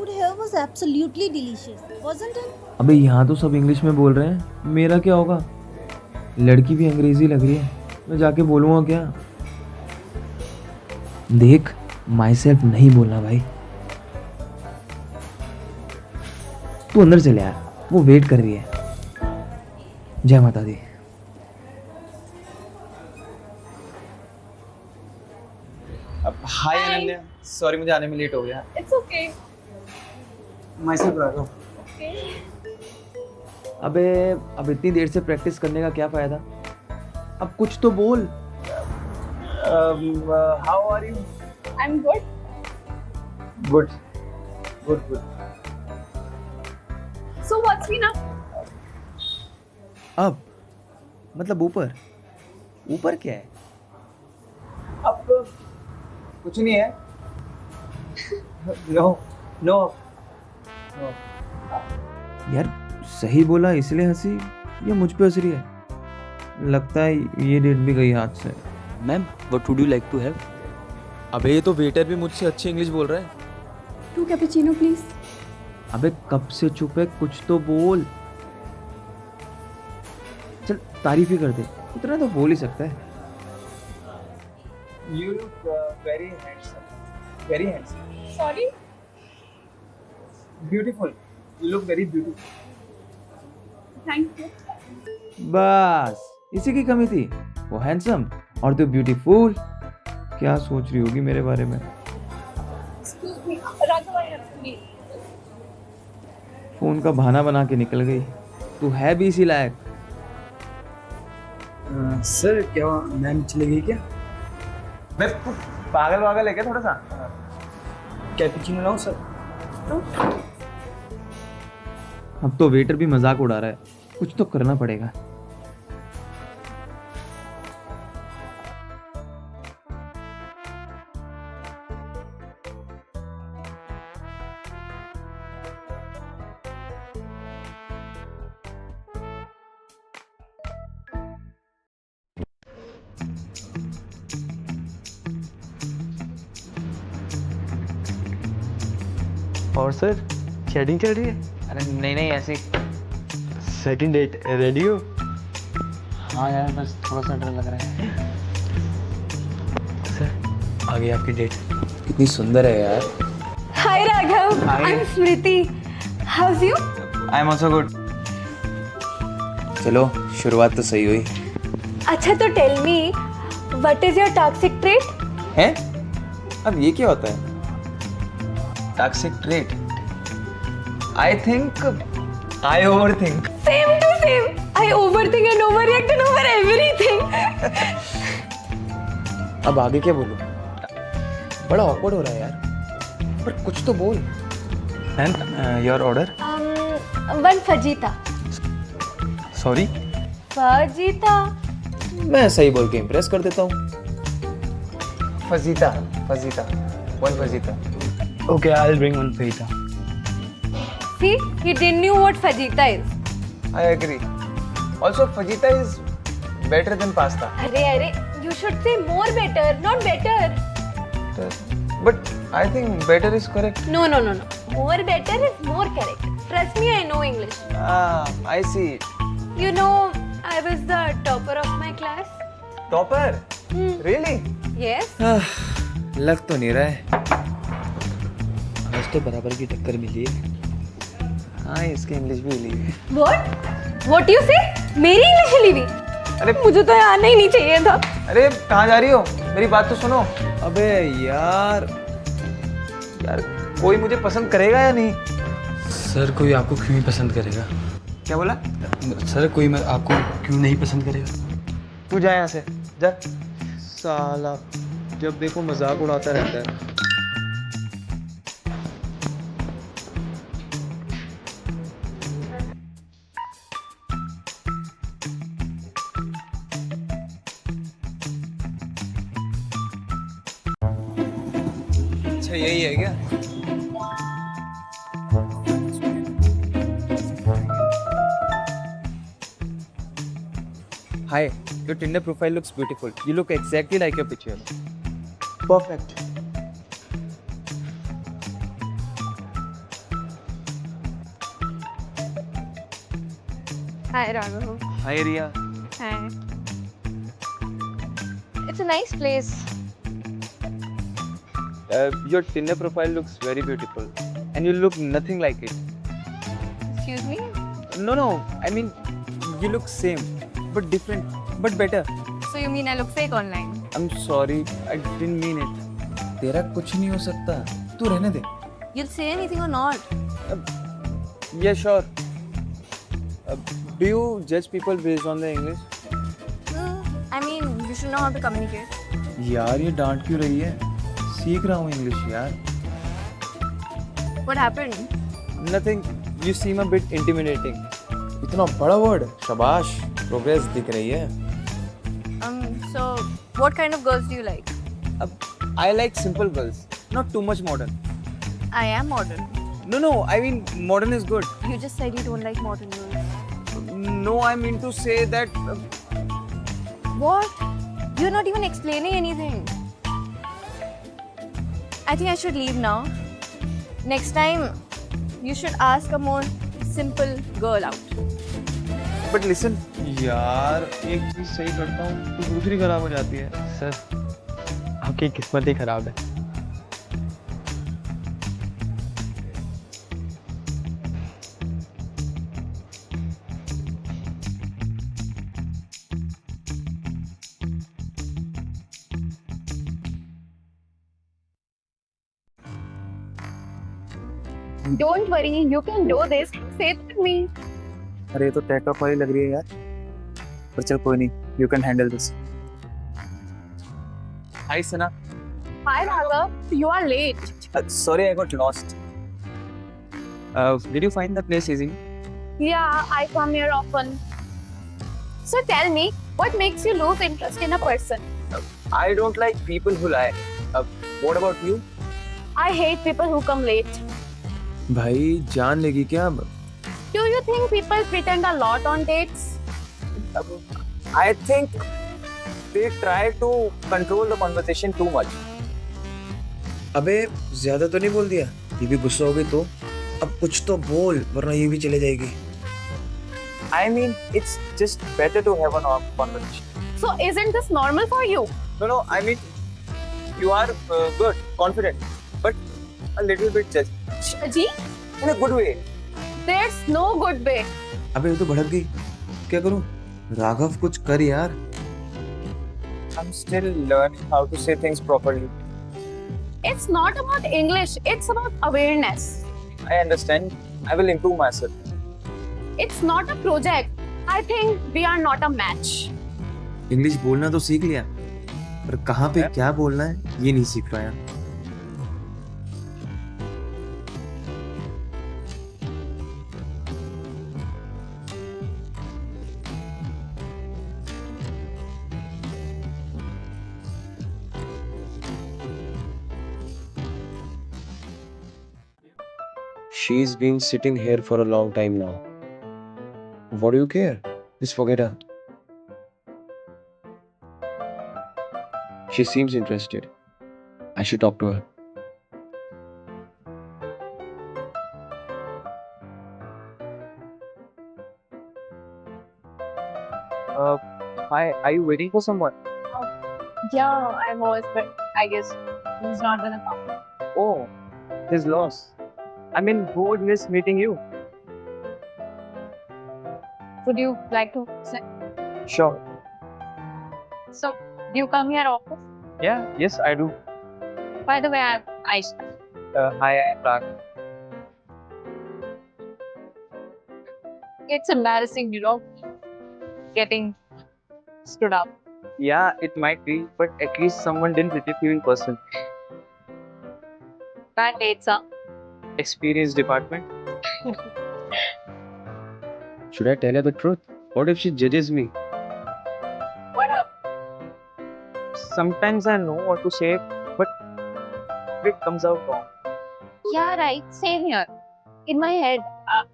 food here was absolutely delicious, wasn't it? अबे यहाँ तो सब इंग्लिश में बोल रहे हैं, मेरा क्या होगा? लड़की भी अंग्रेजी लग रही है, मैं जाके बोलूँगा क्या? देख, माई सेल्फ नहीं बोलना भाई। तू अंदर चले यार, वो वेट कर रही है। जय माता दी। हाय अनन्या, सॉरी मुझे आने में लेट हो गया। It's okay. My self Raghav. Okay. अबे अब इतनी देर से प्रैक्टिस करने का क्या फायदा? अब कुछ तो बोल। How are you? I'm good. Good good good. So what's been up? अब मतलब ऊपर ऊपर क्या है? अब कुछ नहीं है। No no no. यार सही बोला इसलिए हंसी या मुझ पे हंस रही है? लगता है ये डेट भी गई हाथ से। Ma'am what would you like to have? अबे ये तो वेटर भी मुझसे अच्छी इंग्लिश बोल रहा है। 2 cappuccino, please. अबे कब से चुप है, कुछ तो बोल। चल तारीफ ही कर दे, इतना तो बोल ही सकता है। You look very handsome. Very handsome. Sorry. Beautiful. You look very beautiful. Thank you. बस इसी की कमी थी, वो हैंडसम और तू ब्यूटीफुल। क्या सोच रही होगी मेरे बारे में? Excuse me. Raghav, I have to leave. Phone का बहाना बना के निकल गई। तू है भी इसी लायक। सर क्या मैम चली गई क्या? मैं पागल वागल है क्या थोड़ा सा? कैपुचिनो लाऊं सर? अब तो वेटर भी मजाक उड़ा रहा है, कुछ तो करना पड़ेगा। और सर शेडिंग चल रही है? अरे नहीं ऐसे। सेकंड डेट रेडी हो? हाँ यार बस थोड़ा सा डर लग रहा है। सर आ गई आपकी डेट। कितनी सुंदर है यार। Hi, Raghav. Hi. I'm Smriti. How's you? I am also good. चलो शुरुआत तो सही हुई। अच्छा तो tell me, what is your toxic trait? है? अब ये क्या होता है? Toxic trait. I think I overthink. Same to same. I overthink and overreact and over everything. अब आगे क्या बोलूं? बड़ा awkward हो रहा है यार, पर कुछ तो बोल। And your order? One fajita. Sorry. Fajita. मैं सही बोल के इम्प्रेस कर देता हूँ। Fajita fajita one fajita. Okay I will bring one fajita. See, he didn't knew what fajita is. I agree. Also, fajita is better than pasta. अरे, you should say more better, not better. But I think better is correct. No. More better is more correct. Trust me, I know English. Ah, I see. You know, I was the topper of my class. Topper? Really? Yes. लग तो नहीं रहा है। आज तो बराबर की टक्कर मिली है। हाँ इसकी इंग्लिश भी हिली है। What? What you say? मेरी इंग्लिश हिली हुई? अरे मुझे तो यहाँ आना ही नहीं चाहिए था. अरे कहाँ जा रही हो? मेरी बात तो सुनो। अबे यार कोई मुझे पसंद करेगा या नहीं? सर कोई आपको क्यों नहीं पसंद करेगा? क्या बोला? सर कोई आपको क्यों नहीं पसंद करेगा? तू जा यहाँ से जा। साला जब देखो मजाक उड़ाता रहता है। अच्छा यही है क्या? Hi, your Tinder profile looks beautiful. You look exactly like your picture. Perfect. Hi, Raghav. Hi Riya. Hi. It's a nice place. Your Tinder profile looks very beautiful, and you look nothing like it. Excuse me? No. I mean, you look same, but different, but better. So you mean I look fake online? I'm sorry, I didn't mean it. तेरा कुछ नहीं हो सकता, तू रहने दे. You'll say anything or not? Yeah, sure. Do you judge people based on their English? I mean, you should know how to communicate. यार ये डांट क्यों रही है? सीख रहा हूँ इंग्लिश यार. What happened? Nothing. You seem a bit intimidating. इतना बड़ा वर्ड. शाबाश, प्रोग्रेस दिख रही है. So what kind of girls do you like? I like simple girls, not too much modern. I am modern. No, I mean modern is good. You just said you don't like modern girls. No, I mean to say that What? You're not even explaining anything. I think I should leave now. Next time, you should ask a more simple girl out. But listen, यार एक चीज सही करता हूँ तो दूसरी खराब हो जाती है. सर आपकी किस्मत ही खराब है. Don't worry, you can do this. Say it with me. अरे ये तो टेक अप वाली लग रही है यार. पर चल कोई नहीं, you can handle this. Hi Sana. Hi, Raghav. You are late. Sorry, I got lost. Did you find the place easy? Yeah, I come here often. So tell me, what makes you lose interest in a person? I don't like people who lie. What about you? I hate people who come late. भाई जान लेगी क्या अब? Do you think people pretend a lot on dates? I think they try to control the conversation too much. अबे ज्यादा तो नहीं बोल दिया? ये भी गुस्सा हो गई तो अब कुछ तो बोल वरना ये भी चले जाएगी. I mean, it's just better to have a normal conversation. So isn't this normal for you? No, I mean, you are good, confident, but a little bit judgy. Ji, In a good way. there's no good way. अबे ये तो भड़क गई. क्या करूं? राघव कुछ कर यार. I'm still learning how to say things properly. It's not about English, it's about awareness. I understand. I will improve myself. It's not a project. I think we are not a match. English बोलना तो सीख लिया पर कहाँ पे क्या बोलना है ये नहीं सीख पाया. She's been sitting here for a long time now. What do you care? Just forget her. She seems interested. I should talk to her. Hi, are you waiting for someone? Yeah, I was, but I guess he's not gonna come. Oh, he's lost. I mean, who would miss meeting you? Would you like to sit? Sure. So, do you come here often? Yeah, yes, I do. By the way, I'm Aisha. Hi, I'm Rag. It's embarrassing, getting stood up. Yeah, it might be, but at least someone didn't reject you in person. Bad dates, huh? Experience department. Should I tell her the truth? What if she judges me? What up? Sometimes I know what to say, but it comes out wrong. Yeah, right. Same here. In my head,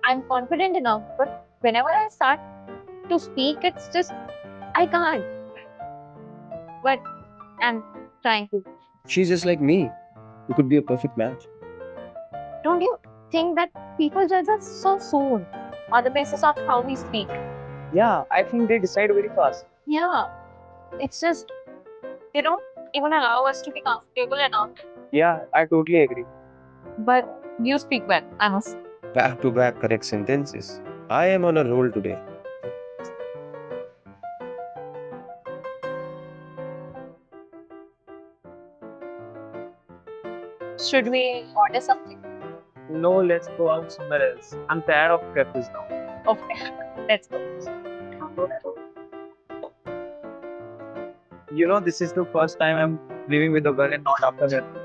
I'm confident enough, but whenever I start to speak, it's just, I can't. But I'm trying to. She's just like me. You could be a perfect match. Don't you think that people judge us so soon on the basis of how we speak? Yeah, I think they decide very fast. Yeah, it's just they don't even allow us to be comfortable enough. Yeah, I totally agree. But you speak well, I must. Back to back correct sentences. I am on a roll today. Should we order something? No, let's go out somewhere else. I'm tired of cafes now. Okay, let's go. You know, this is the first time I'm living with a girl and not after her.